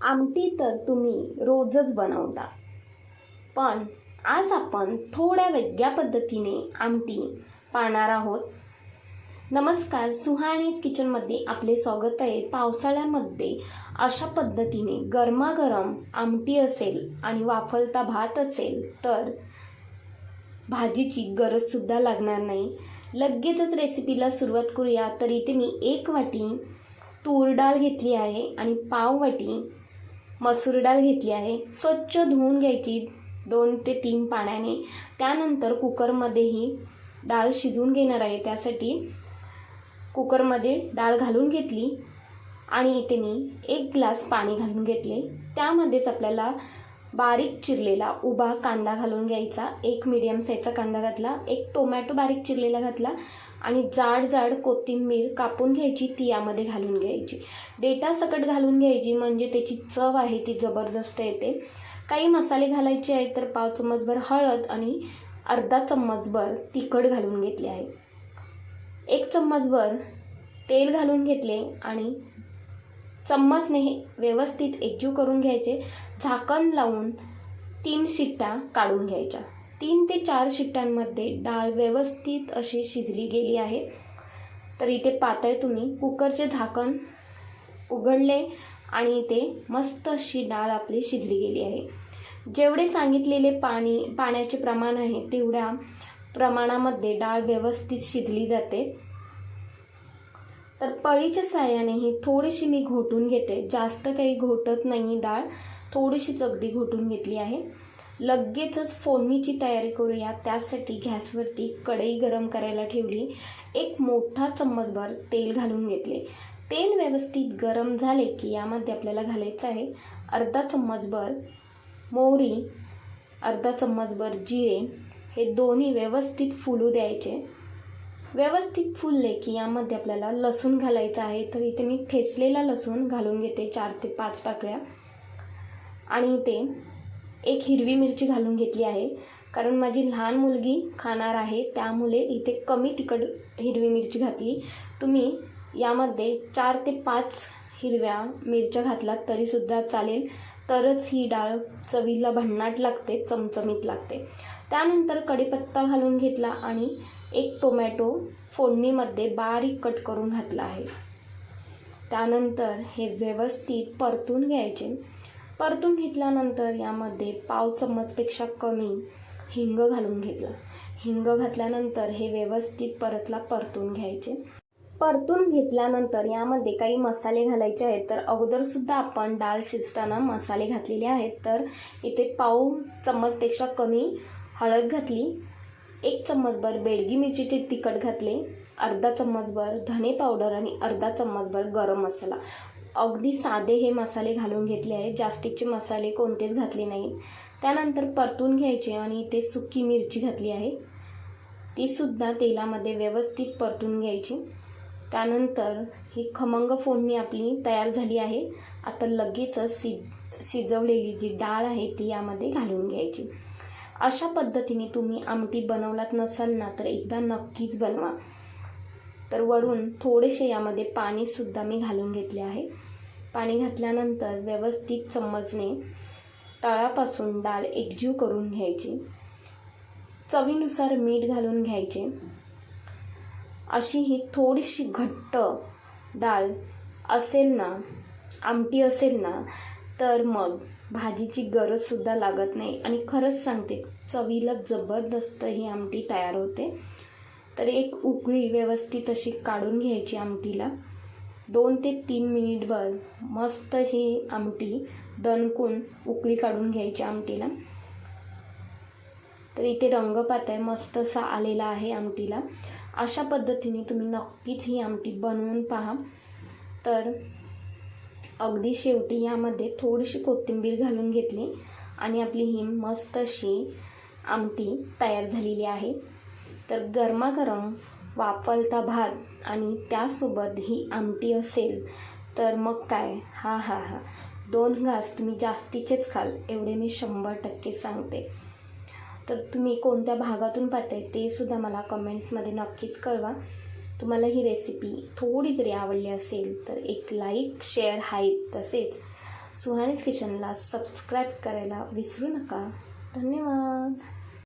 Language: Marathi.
आमटी तर तुम्ही रोजच बनवता, पण आज आपण थोड्या वेगळ्या पद्धतीने आमटी पाहणार आहोत. नमस्कार, सुहाणीज किचनमध्ये आपले स्वागत आहे. पावसाळ्यामध्ये अशा पद्धतीने गरमागरम आमटी असेल आणि वाफलता भात असेल तर भाजीची गरजसुद्धा लागणार नाही. लगेचच रेसिपीला सुरुवात करूया. तर इथे मी 1 वाटी तूर डाळ घेतली आहे आणि पाव वाटी मसूर डाळ घेतली आहे. स्वच्छ धुवून घ्यायची 2 ते 3 पाण्याने. त्यानंतर कुकरमध्ये ही डाळ शिजवून घेणार आहे. त्यासाठी कुकरमध्ये डाळ घालून घेतली आणि इथे मी 1 ग्लास पाणी घालून घेतले. त्यामध्येच आपल्याला बारीक चिरलेला उभा कांदा घालून घ्यायचा. 1 मीडियम साईजचा कांदा घातला, 1 टोमॅटो बारीक चिरलेला घातला आणि जाड जाड कोथिंबीर कापून घ्यायची, ती यामध्ये घालून घ्यायची. डेटा सकट घालून घ्यायची, म्हणजे त्याची चव आहे ती जबरदस्त येते. काही मसाले घालायचे आहेत तर 5 चम्मचभर हळद आणि अर्धा चम्मचभर तिखट घालून घेतले आहे. 1 चम्मचभर तेल घालून घेतले आणि चम्मचने हे व्यवस्थित एकजीव करून घ्यायचे. झाकण लावून 3 शिट्ट्या काढून घ्यायच्या. 3 ते 4 शिट्ट्यांमध्ये डाळ व्यवस्थित अशी शिजली गेली आहे. तर इथे पाहताय तुम्ही कुकरचे झाकण उघडले आणि इथे मस्त अशी डाळ आपली शिजली गेली आहे. जेवढे सांगितलेले पाण्याचे प्रमाण आहे तेवढ्या प्रमाणामध्ये डाळ व्यवस्थित शिजली जाते. तर पळीच्या साहाय्याने ही थोडीशी मी घोटून घेते. जास्त काही घोटत नाही डाळ, थोडीशीच अगदी घोटून घेतली आहे. लगेचच फोडणीची तयारी करूया. त्यासाठी गॅसवरती कढई गरम करायला ठेवली. 1 मोठा चम्मचभर तेल घालून घेतले. तेल व्यवस्थित गरम झाले की यामध्ये आपल्याला घालायचं आहे अर्धा चम्मचभर मोहरी, अर्धा चम्मचभर जिरे. हे दोन्ही व्यवस्थित फुलू द्यायचे. व्यवस्थित फुलले की यामध्ये आपल्याला लसूण घालायचं आहे. तर इथे मी ठेचलेला लसूण घालून घेते 4 ते 5 पाकळ्या आणि इथे 1 हिरवी मिरची घालून घेतली आहे. कारण माझी लहान मुलगी खाणार आहे त्यामुळे इथे कमी तिखट हिरवी मिरची घातली. तुम्ही यामध्ये 4 ते 5 हिरव्या मिरच्या घातलात तरीसुद्धा चालेल, तरच ही डाळ चवीला भन्नाट लागते, चमचमीत लागते. त्यानंतर कढीपत्ता घालून घेतला आणि 1 टोमॅटो फोडणीमध्ये बारीक कट करून घातला आहे. त्यानंतर हे व्यवस्थित परतून घ्यायचे. परतून घेतल्यानंतर यामध्ये पाव चम्मचपेक्षा कमी हिंग घालून घेतला. हिंग घातल्यानंतर हे व्यवस्थित परतून घ्यायचे. परतून घेतल्यानंतर यामध्ये काही मसाले घालायचे आहेत. तर अगोदरसुद्धा आपण डाळ शिजताना मसाले घातलेले आहेत. तर इथे पाव चम्मचपेक्षा कमी हळद घातली, 1 चम्मचभर बेडगी मिरचीचे तिखट घातले, अर्धा चम्मचभर धने पावडर आणि अर्धा चम्मचभर गरम मसाला. अगदी साधे हे मसाले घालून घेतले आहेत, जास्तीचे मसाले कोणतेच घातले नाहीत. त्यानंतर परतून घ्यायचे आणि इथे सुकी मिरची घातली आहे, तीसुद्धा तेलामध्ये व्यवस्थित परतून घ्यायची. त्यानंतर ही खमंग फोडणी आपली तयार झाली आहे. आता लगेचच शिजवलेली जी डाळ आहे ती यामध्ये घालून घ्यायची. अशा पद्धतीने तुम्ही आमटी बनवलात नसाल ना तर एकदा नक्कीच बनवा. तर वरून थोडेसे यामध्ये पाणीसुद्धा मी घालून घेतले आहे. पाणी घातल्यानंतर व्यवस्थित चम्मचने तळापासून डाळ एकजीव करून घ्यायची. चवीनुसार मीठ घालून घ्यायचे. अशी ही थोडीशी घट्ट डाळ असेल ना, आमटी असेल ना, तर मग भाजीची गरजसुद्धा लागत नाही आणि खरंच सांगते चवीला जबरदस्त ही आमटी तयार होते. तर 1 उकळी व्यवस्थित अशी काढून घ्यायची आमटीला. 2 ते 3 मिनिटभर मस्त ही आमटी दणकून उकळी काढून घ्यायची आमटीला. तर इथे रंग पाहताय मस्त असा आलेला आहे आमटीला. अशा पद्धतीने तुम्ही नक्कीच ही आमटी बनवून पहा. तर अगदी शेवटी यामध्ये थोडीशी कोथिंबीर घालून घेतली आणि आपली ही मस्त अशी आमटी तयार झालेली आहे. तर गरमागरम वाफलता भात आणि त्यासोबत ही आमटी असेल तर मग काय, हा हा हा 2 घास तुम्ही जास्तीचेच खाल, एवढे मी 100% सांगते. तर तुम्ही कोणत्या भागातून पाहताय ते सुद्धा मला कमेंट्समध्ये नक्कीच कळवा. तुम्हाला ही रेसिपी थोडी जरी आवडली असेल तर एक लाईक, शेअर, हाईप तसेच सुहानीज किचनला सबस्क्राईब करायला विसरू नका. धन्यवाद.